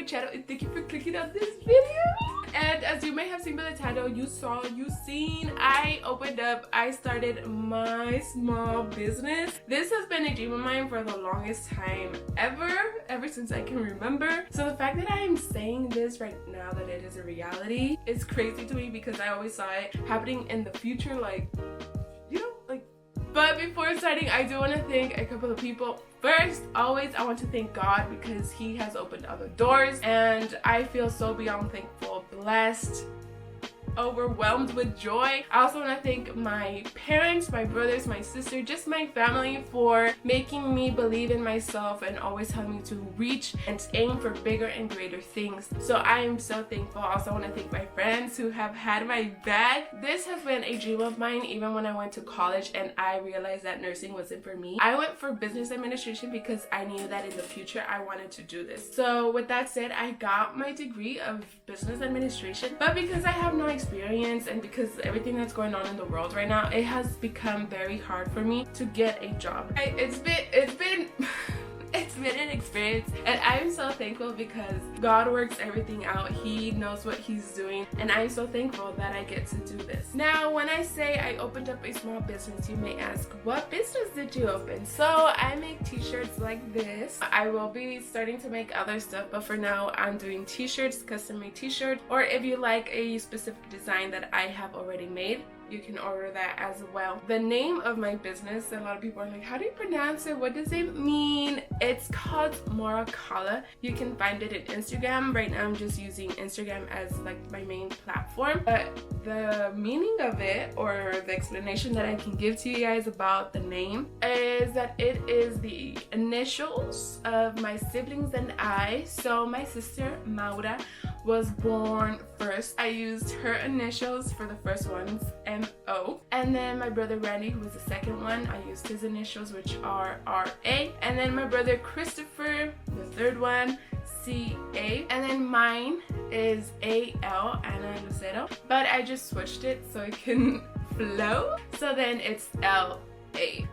channel and thank you for clicking on this video. And as you may have seen by the title, I started my small business. This has been a dream of mine for the longest time ever since I can remember. So the fact that I am saying this right now, that it is a reality, is crazy to me because I always saw it happening in the future, like, you know, like. But before starting, I do want to thank a couple of people. First, always, I want to thank God because He has opened other doors, and I feel so beyond thankful, blessed, overwhelmed with joy. I also want to thank my parents, my brothers, my sister, just my family for making me believe in myself and always telling me to reach and aim for bigger and greater things. So I am so thankful. I also want to thank my friends who have had my back. This has been a dream of mine even when I went to college and I realized that nursing wasn't for me. I went for business administration because I knew that in the future I wanted to do this. So with that said, I got my degree of business administration, but because I have no experience and because everything that's going on in the world right now, it has become very hard for me to get a job. It's been an experience, and I'm so thankful because God works everything out. He knows what He's doing, and I'm so thankful that I get to do this. Now, when I say I opened up a small business, you may ask, what business did you open? So I make t-shirts like this. I will be starting to make other stuff, but for now I'm doing t-shirts, custom made t-shirts, or if you like a specific design that I have already made, you can order that as well. The name of my business, a lot of people are like, how do you pronounce it? What does it mean? It's called Morocco. You can find it in Instagram. Right now I'm just using Instagram as like my main platform. But the meaning of it, or the explanation that I can give to you guys about the name, is that it is the initials of my siblings and I. So my sister Maura was born first. I used her initials for the first ones, M-O. And then my brother Randy, who was the second one, I used his initials, which are R-A. And then my brother Christopher, the third one, C-A. And then mine is A-L, Ana Lucero. But I just switched it so it can flow. So then it's L-A.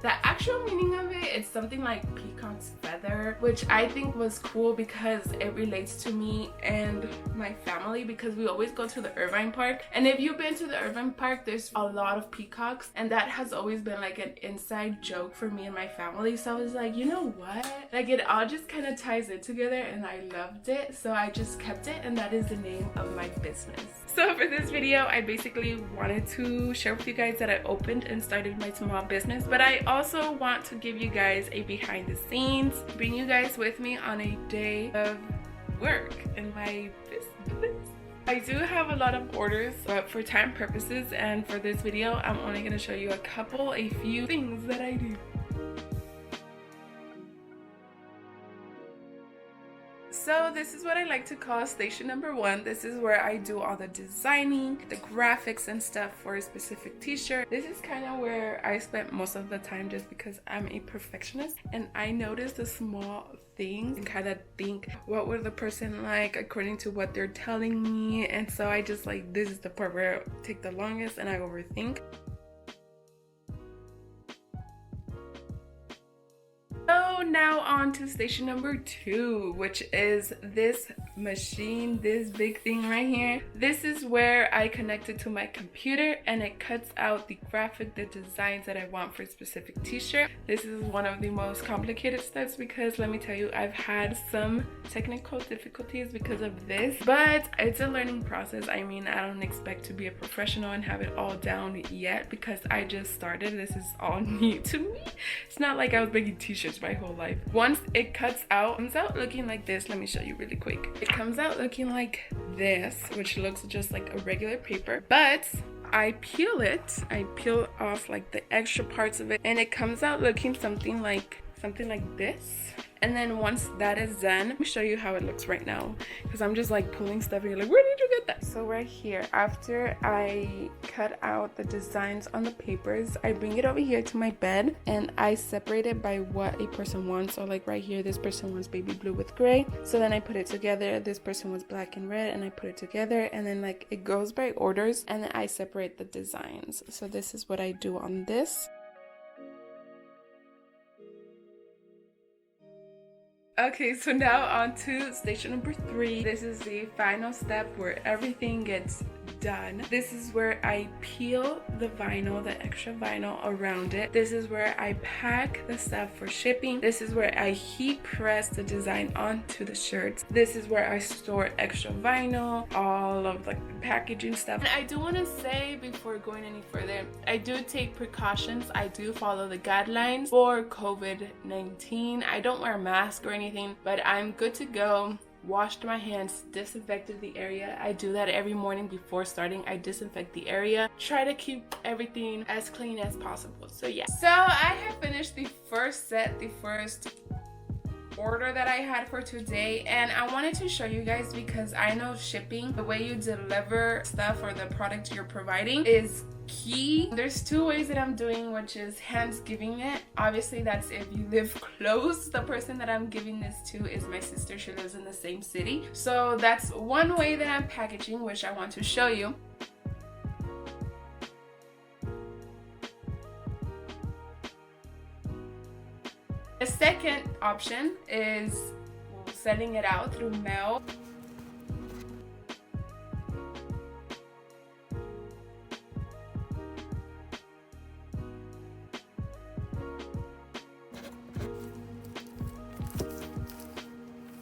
The actual meaning of it is something like peacock's feather, which I think was cool because it relates to me and my family, because we always go to the Irvine Park, and if you've been to the Irvine Park, there's a lot of peacocks, and that has always been like an inside joke for me and my family. So I was like, you know what, like it all just kind of ties in together, and I loved it, so I just kept it, and that is the name of my business. So for this video, I basically wanted to share with you guys that I opened and started my small business, but I also want to give you guys a behind the scenes, bring you guys with me on a day of work in my business. I do have a lot of orders, but for time purposes and for this video, I'm only going to show you a few things that I do. So this is what I like to call station number one. This is where I do all the designing, the graphics and stuff for a specific t-shirt. This is kind of where I spent most of the time just because I'm a perfectionist and I notice the small things and kind of think, what would the person like according to what they're telling me? And so I just like, this is the part where I take the longest and I overthink. So now on to station number two, which is this machine, this big thing right here. This is where I connect it to my computer and it cuts out the graphic, the designs that I want for a specific t-shirt. This is one of the most complicated steps because let me tell you, I've had some technical difficulties because of this, but it's a learning process. I mean, I don't expect to be a professional and have it all down yet because I just started. This is all new to me. It's not like I was making t-shirts my whole life. Once it comes out looking like this. Let me show you really quick. It comes out looking like this, which looks just like a regular paper, but I peel it. I peel off like the extra parts of it, and it comes out looking something like this. And then once that is done, let me show you how it looks right now, because I'm just like pulling stuff and you're like, where did you get that? So right here, after I cut out the designs on the papers, I bring it over here to my bed and I separate it by what a person wants. So like right here, this person wants baby blue with gray, so then I put it together. This person was black and red and I put it together, and then like it goes by orders, and then I separate the designs. So this is what I do on this. Okay, so now on to station number 3. This is the final step where everything gets done. This is where I peel the vinyl, the extra vinyl around it. This is where I pack the stuff for shipping. This is where I heat press the design onto the shirts. This is where I store extra vinyl, all of like the packaging stuff. And I do want to say before going any further, I do take precautions. I do follow the guidelines for COVID-19. I don't wear a mask or anything, but I'm good to go. Washed my hands, disinfected the area. I do that every morning before starting. I disinfect the area, try to keep everything as clean as possible. So yeah, so I have finished the first set, the first order that I had for today, and I wanted to show you guys because I know shipping, the way you deliver stuff or the product you're providing is key. There's 2 ways that I'm doing, which is hands giving it. Obviously that's if you live close. The person that I'm giving this to is my sister. She lives in the same city, so that's one way that I'm packaging, which I want to show you. The second option is sending it out through mail.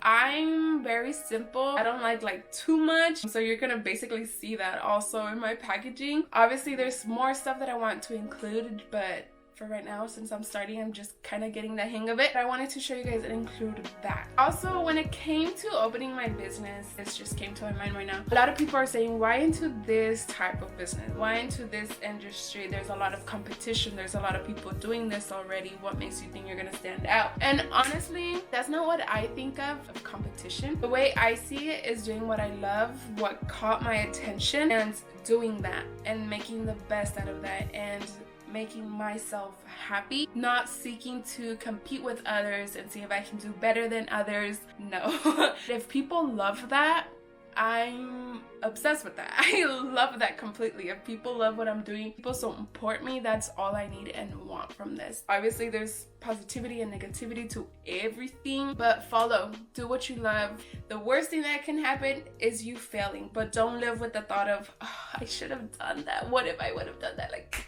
I'm very simple. I don't like too much, so you're gonna basically see that also in my packaging. Obviously there's more stuff that I want to include, but for right now, since I'm starting, I'm just kind of getting the hang of it. I wanted to show you guys and include that. Also, when it came to opening my business, this just came to my mind right now. A lot of people are saying, why into this type of business? Why into this industry? There's a lot of competition. There's a lot of people doing this already. What makes you think you're gonna stand out? And honestly, that's not what I think of competition. The way I see it is doing what I love, what caught my attention, and doing that and making the best out of that and making myself happy, not seeking to compete with others and see if I can do better than others. No. If people love that, I'm obsessed with that. I love that completely. If people love what I'm doing, people support me, that's all I need and want from this. Obviously there's positivity and negativity to everything, but do what you love. The worst thing that can happen is you failing, but don't live with the thought of, oh, I should have done that. What if I would have done that? Like,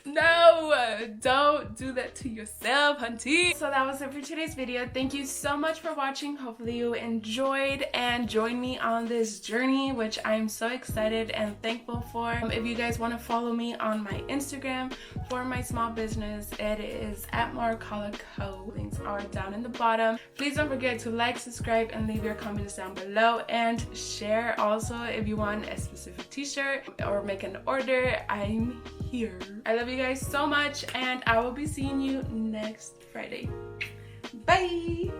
no, don't do that to yourself, hunty. So that was it for today's video. Thank you so much for watching. Hopefully you enjoyed and joined me on this journey, which I'm so excited and thankful for. If you guys want to follow me on my Instagram for my small business, it is at @marcalaco. Links are down in the bottom. Please don't forget to like, subscribe, and leave your comments down below, and share also if you want a specific t-shirt or make an order. I'm here. I love you guys so much, and I will be seeing you next Friday. Bye.